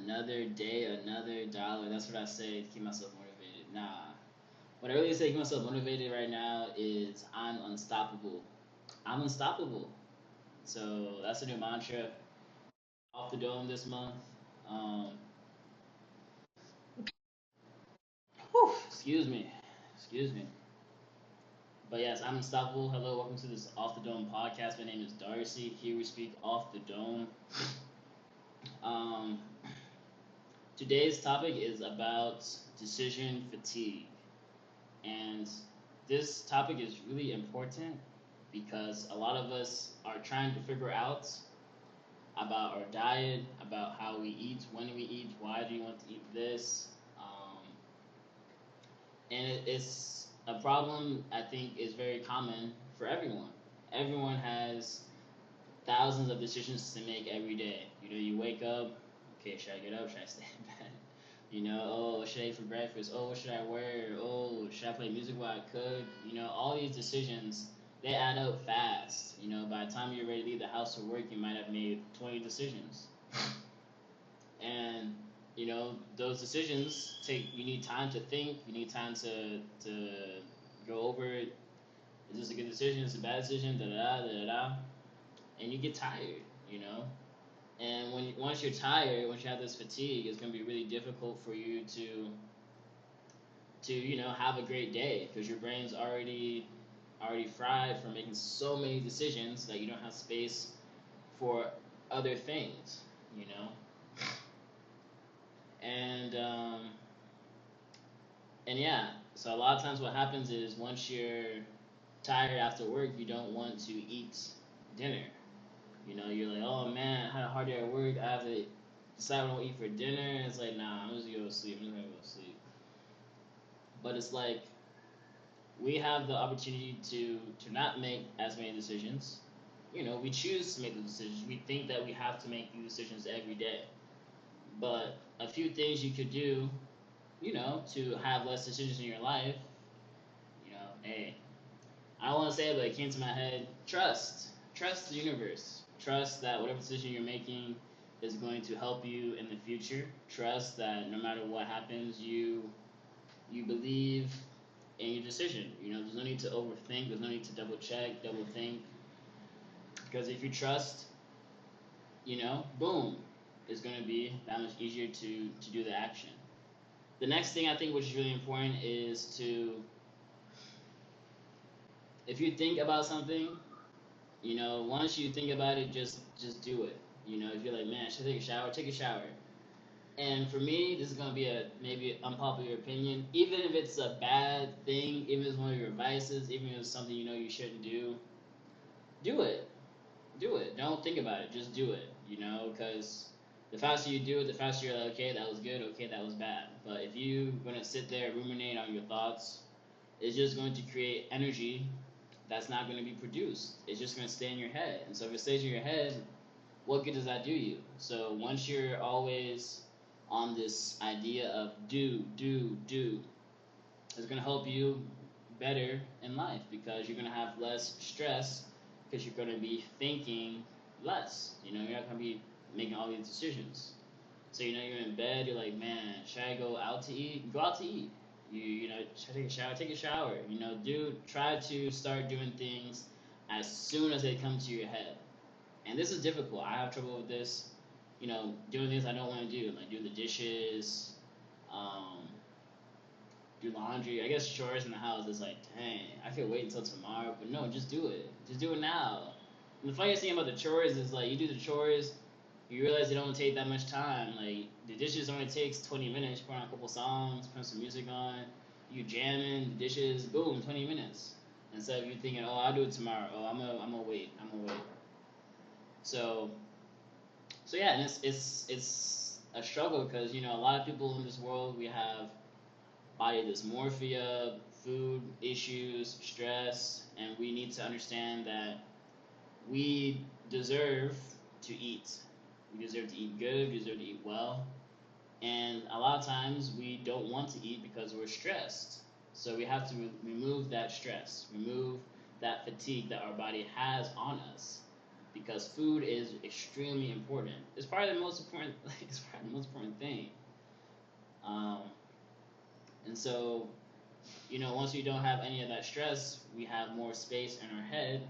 Another day, another dollar. That's what I say to keep myself motivated. Nah. What I really say to keep myself motivated right now is I'm unstoppable. I'm unstoppable. So that's a new mantra off the dome this month. Um, whew, excuse me. Excuse me. But yes, I'm unstoppable. Hello, welcome to this Off the Dome podcast. My name is Darcy. Here we speak off the dome. Um, Today's topic is about decision fatigue. And this topic is really important because a lot of us are trying to figure out about our diet, about how we eat, when we eat, why do you want to eat this. And it's a problem I think is very common for everyone. Everyone has thousands of decisions to make every day. You wake up, okay, should I get up? Should I stay in bed? Oh, what should I eat for breakfast? Oh, what should I wear? Oh, should I play music while I cook? All these decisions, they add up fast. By the time you're ready to leave the house for work, you might have made 20 decisions. And, those decisions you need time to think, you need time to go over it. Is this a good decision? Is this a bad decision? Da da da da da. And you get tired, you know? And once you're tired, once you have this fatigue, it's going to be really difficult for you to have a great day because your brain's already fried from making so many decisions that you don't have space for other things, you know. And and yeah, so a lot of times what happens is once you're tired after work, you don't want to eat dinner. You're like, oh man, I had a hard day at work. I have to decide what I want to eat for dinner. And it's like, nah, I'm just gonna go to sleep. I'm just gonna go to sleep. But it's like we have the opportunity to not make as many decisions. We choose to make the decisions. We think that we have to make these decisions every day. But a few things you could do, to have less decisions in your life. Hey, I don't want to say it, but it came to my head. Trust the universe. Trust that whatever decision you're making is going to help you in the future. Trust that no matter what happens, you believe in your decision. There's no need to overthink. There's no need to double check, double think. Because if you trust, boom, it's going to be that much easier to do the action. The next thing I think which is really important is if you think about something, once you think about it, just do it. If you're like, man, should I take a shower? Take a shower. And for me, this is gonna be a maybe unpopular opinion. Even if it's a bad thing, even if it's one of your vices, even if it's something you shouldn't do it. Do it. Don't think about it. Just do it. Because the faster you do it, the faster you're like, okay, that was good. Okay, that was bad. But if you're gonna sit there ruminate on your thoughts, it's just going to create energy that's not going to be produced. It's just going to stay in your head. And so if it stays in your head, what good does that do you? So once you're always on this idea of do, it's going to help you better in life because you're going to have less stress because you're going to be thinking less. You're not going to be making all these decisions. So you're in bed, you're like, man, should I go out to eat? Go out to eat. Should I take a shower? Take a shower. Try to start doing things as soon as they come to your head. And this is difficult. I have trouble with this. Doing things I don't want to do, like do the dishes, um, do laundry. I guess chores in the house is like, dang, I could wait until tomorrow, but no, just do it. Just do it now. And the funniest thing about the chores is like you do the chores, you realize it don't take that much time. Like the dishes only takes 20 minutes. You put on a couple songs, put some music on, you jamming the dishes, boom, 20 minutes. Instead of you thinking, oh, I'll do it tomorrow. Oh, I'm gonna wait. I'm gonna wait. So so yeah, and it's a struggle because a lot of people in this world we have body dysmorphia, food issues, stress, and we need to understand that we deserve to eat. We deserve to eat good. We deserve to eat well. And a lot of times we don't want to eat because we're stressed. So we have to remove that stress, remove that fatigue that our body has on us. because food is extremely important. It's probably the most important. It's probably the most important thing. Um, and so, once we don't have any of that stress, we have more space in our head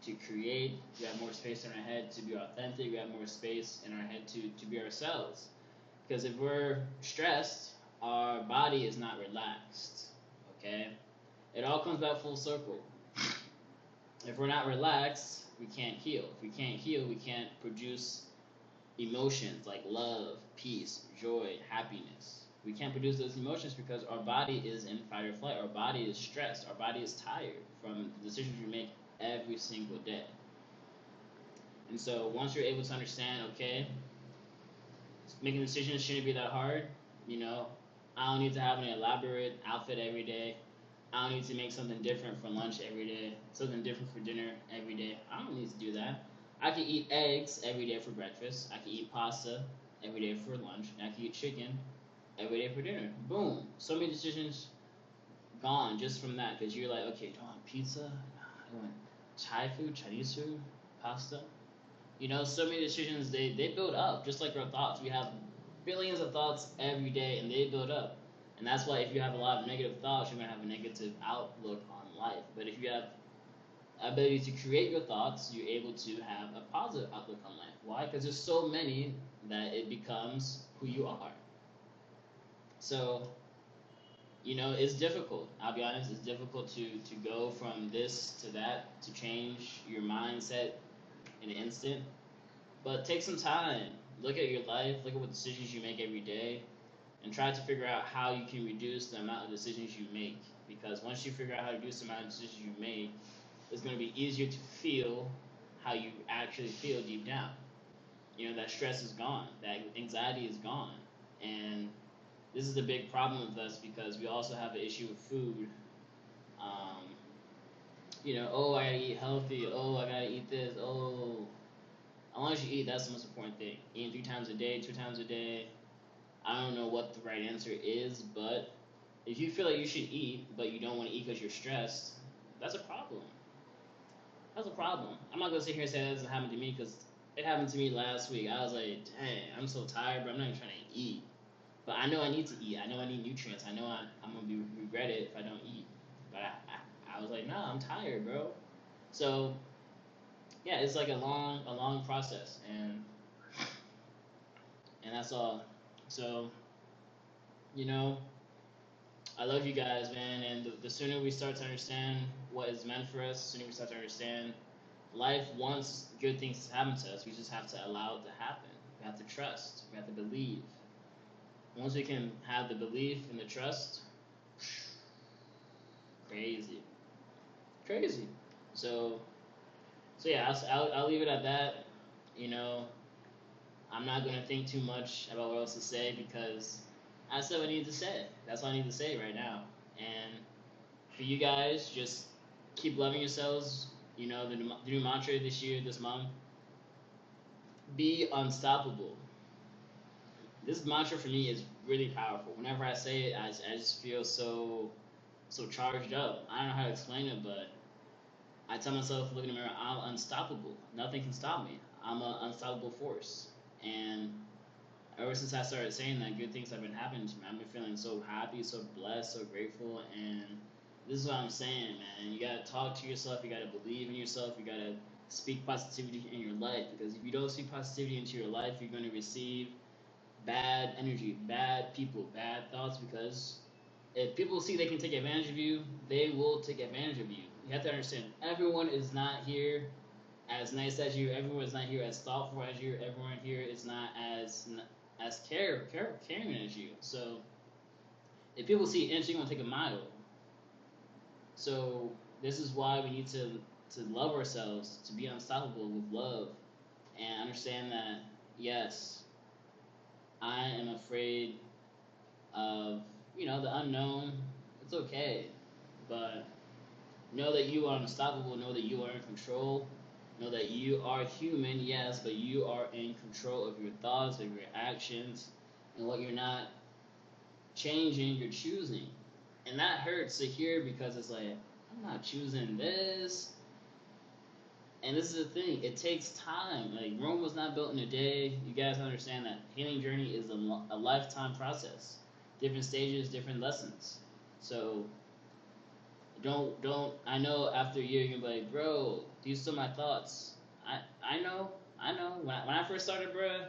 to create. We have more space in our head to be authentic. We have more space in our head to be ourselves. Because if we're stressed, our body is not relaxed. Okay? It all comes back full circle. If we're not relaxed, we can't heal. If we can't heal, we can't produce emotions like love, peace, joy, happiness. We can't produce those emotions because our body is in fight or flight. Our body is stressed. Our body is tired from the decisions we make every single day. And so once you're able to understand, okay, making decisions shouldn't be that hard. I don't need to have an elaborate outfit every day. I don't need to make something different for lunch every day, something different for dinner every day. I don't need to do that. I can eat eggs every day for breakfast. I can eat pasta every day for lunch. And I can eat chicken every day for dinner. Boom. So many decisions gone just from that because you're like, okay, do I want pizza? I want Thai food, Chinese food, pasta. So many decisions, they build up just like our thoughts. We have billions of thoughts every day and they build up. And that's why if you have a lot of negative thoughts, you're going to have a negative outlook on life. But if you have ability to create your thoughts, you're able to have a positive outlook on life. Why? Because there's so many that it becomes who you are. So, it's difficult. I'll be honest, it's difficult to go from this to that, to change your mindset in an instant. But take some time. Look at your life, look at what decisions you make every day, and try to figure out how you can reduce the amount of decisions you make. Because once you figure out how to reduce the amount of decisions you make, it's going to be easier to feel how you actually feel deep down. That stress is gone, that anxiety is gone. And this is a big problem with us because we also have an issue with food. Um, oh, I gotta eat healthy. Oh, I gotta eat this. Oh, as long as you eat, that's the most important thing. Eating 3 times a day, 2 times a day. I don't know what the right answer is, but if you feel like you should eat, but you don't want to eat because you're stressed, that's a problem. That's a problem. I'm not gonna sit here and say that doesn't happen to me because it happened to me last week. I was like, dang, I'm so tired, but I'm not even trying to eat. But I know I need to eat. I know I need nutrients. I know I'm gonna be regret it if I don't eat. But I was like, nah, I'm tired, bro. So yeah, it's like a long process, and that's all. So you know, I love you guys, man. And the sooner we start to understand what is meant for us, the sooner we start to understand life wants good things to happen to us. We just have to allow it to happen. We have to trust. We have to believe. Once we can have the belief and the trust, crazy, crazy. So, so yeah, I'll leave it at that. You know, I'm not gonna think too much about what else to say because I said what I need to say. That's what I need to say right now. And for you guys, just keep loving yourselves. You know, the new mantra this year, this month, be unstoppable. This mantra for me is really powerful. Whenever I say it, I just feel so charged up. I don't know how to explain it, but I tell myself, look in the mirror, I'm unstoppable. Nothing can stop me. I'm an unstoppable force. And ever since I started saying that, good things have been happening to me. I've been feeling so happy, so blessed, so grateful. And this is what I'm saying, man. You gotta talk to yourself. You gotta believe in yourself. You gotta speak positivity in your life. Because if you don't speak positivity into your life, you're going to receive bad energy, bad people, bad thoughts. Because if people see they can take advantage of you, they will take advantage of you. You have to understand, everyone is not here as nice as you. Everyone is not here as thoughtful as you. Everyone here is not as caring as you. So if people see an inch, they're gonna take a mile. So this is why we need to love ourselves, to be unstoppable with love, and understand that yes, I am afraid of the unknown. It's okay, but know that you are unstoppable. Know that you are in control. Know that you are human, yes, but you are in control of your thoughts, of your actions, and what you're not changing, you're choosing. And that hurts to hear because it's like, I'm not choosing this. And this is the thing, it takes time. Like, Rome was not built in a day. You guys understand that healing journey is a lifetime process. Different stages, different lessons. So don't. I know after a year you're gonna be like, bro, these are my thoughts. I know, I know. When I first started, bro,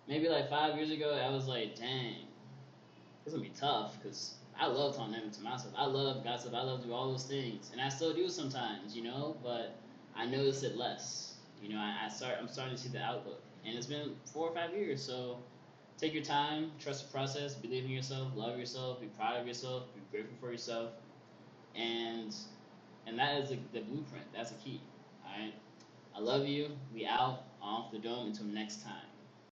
maybe like 5 years ago, I was like, dang, it's gonna be tough because I love talking to myself. I love gossip. I love to do all those things, and I still do sometimes, you know. But I notice it less. You know, I'm starting to see the outlook, and it's been 4 or 5 years. So take your time, trust the process, believe in yourself, love yourself, be proud of yourself, be grateful for yourself, and that is the blueprint. That's the key. All right. I love you. We out off the dome. Until next time.